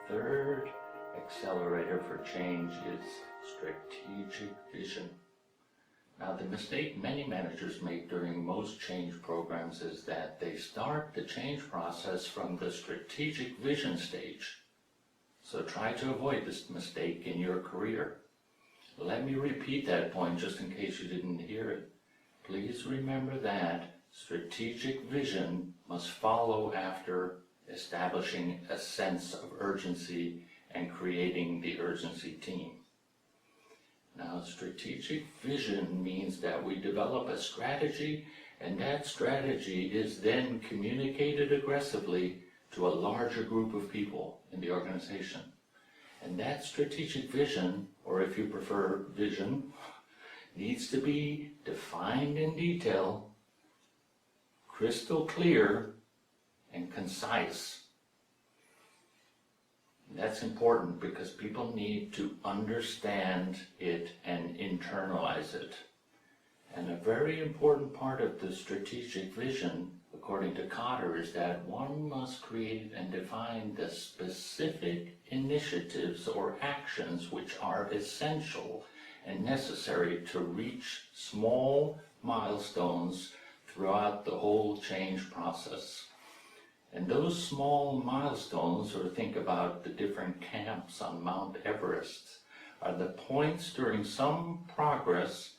third accelerator for change is strategic vision. Now, the mistake many managers make during most change programs is that they start the change process from the strategic vision stage. So try to avoid this mistake in your career. Let me repeat that point just in case you didn't hear it. Please remember that strategic vision must follow after establishing a sense of urgency and creating the urgency team. Now, strategic vision means that we develop a strategy, and that strategy is then communicated aggressively to a larger group of people in the organization. And that strategic vision, or if you prefer vision, needs to be defined in detail, crystal clear, and concise. That's important because people need to understand it and internalize it. And a very important part of the strategic vision, according to Cotter, is that one must create and define the specific initiatives or actions which are essential and necessary to reach small milestones throughout the whole change process. And those small milestones, or think about the different camps on Mount Everest, are the points during some progress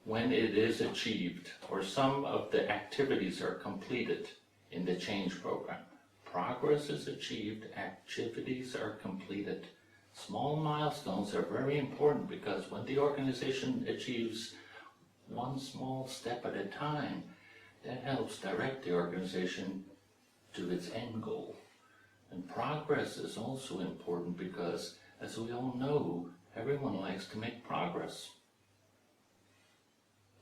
when it is achieved, or some of the activities are completed in the change program. Progress is achieved, activities are completed. Small milestones are very important because when the organization achieves one small step at a time, that helps direct the organization to its end goal. And progress is also important because, as we all know, everyone likes to make progress.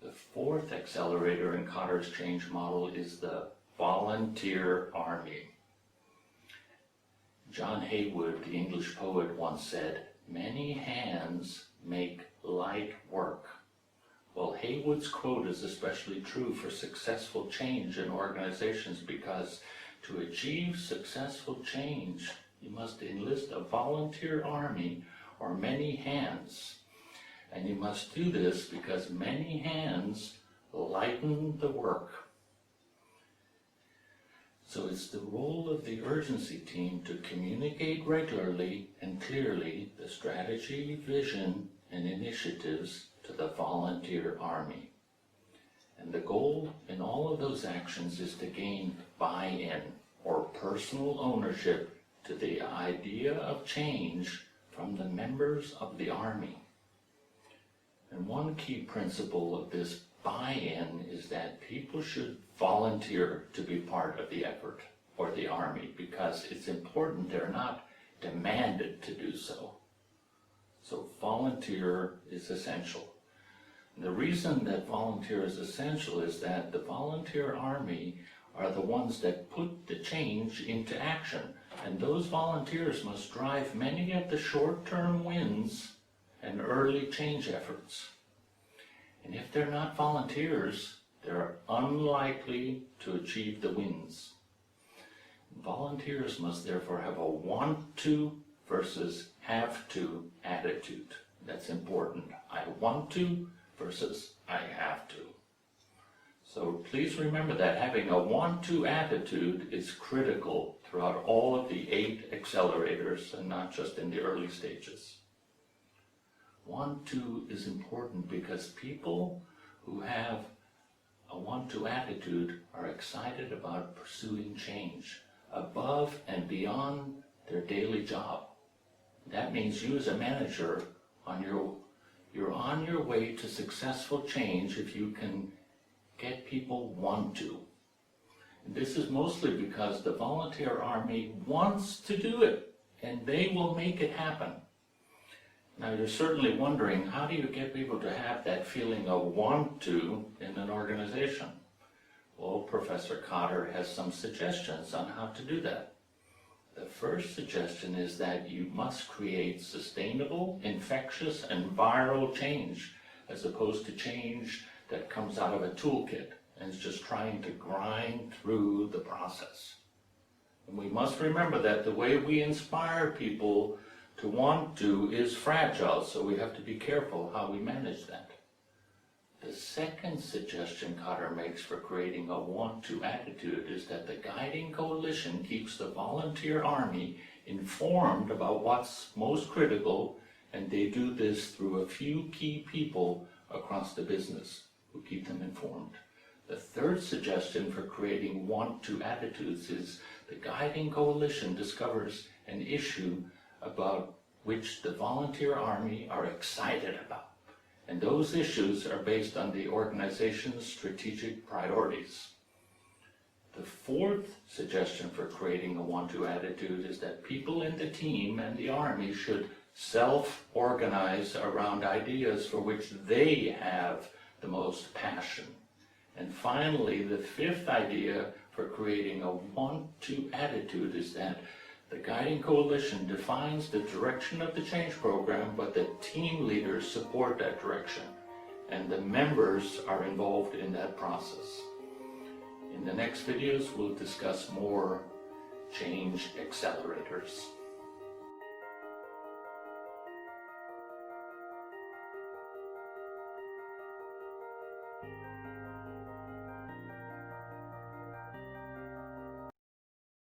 The fourth accelerator in Cotter's change model is the volunteer army. John Haywood, the English poet, once said, "Many hands make light work." Well, Haywood's quote is especially true for successful change in organizations because to achieve successful change, you must enlist a volunteer army or many hands. And you must do this because many hands lighten the work. So it's the role of the urgency team to communicate regularly and clearly the strategy, vision, and initiatives to the volunteer army. And the goal in all of those actions is to gain buy-in or personal ownership to the idea of change from the members of the army. And one key principle of this buy-in is that people should volunteer to be part of the effort or the army because it's important they're not demanded to do so. So volunteer is essential. And the reason that volunteer is essential is that the volunteer army are the ones that put the change into action. And those volunteers must drive many of the short-term wins and early change efforts. And if they're not volunteers, they're unlikely to achieve the wins. Volunteers must therefore have a want to versus have to attitude. That's important. I want to versus I have to. So please remember that having a want to attitude is critical throughout all of the 8 accelerators and not just in the early stages. Want to is important because people who have a want to attitude are excited about pursuing change above and beyond their daily job. That means you as a manager, you're on your way to successful change if you can get people want to. And this is mostly because the volunteer army wants to do it and they will make it happen. Now you're certainly wondering, how do you get people to have that feeling of want to in an organization? Well, Professor Cotter has some suggestions on how to do that. The first suggestion is that you must create sustainable, infectious, and viral change, as opposed to change that comes out of a toolkit and is just trying to grind through the process. And we must remember that the way we inspire people to want to is fragile, so we have to be careful how we manage that. The second suggestion Cotter makes for creating a want-to attitude is that the guiding coalition keeps the volunteer army informed about what's most critical, and they do this through a few key people across the business who keep them informed. The third suggestion for creating want-to attitudes is the guiding coalition discovers an issue about which the volunteer army are excited about. And those issues are based on the organization's strategic priorities. The fourth suggestion for creating a want-to attitude is that people in the team and the Army should self-organize around ideas for which they have the most passion. And finally, the fifth idea for creating a want-to attitude is that the guiding coalition defines the direction of the change program, but the team leaders support that direction, and the members are involved in that process. In the next videos, we'll discuss more change accelerators.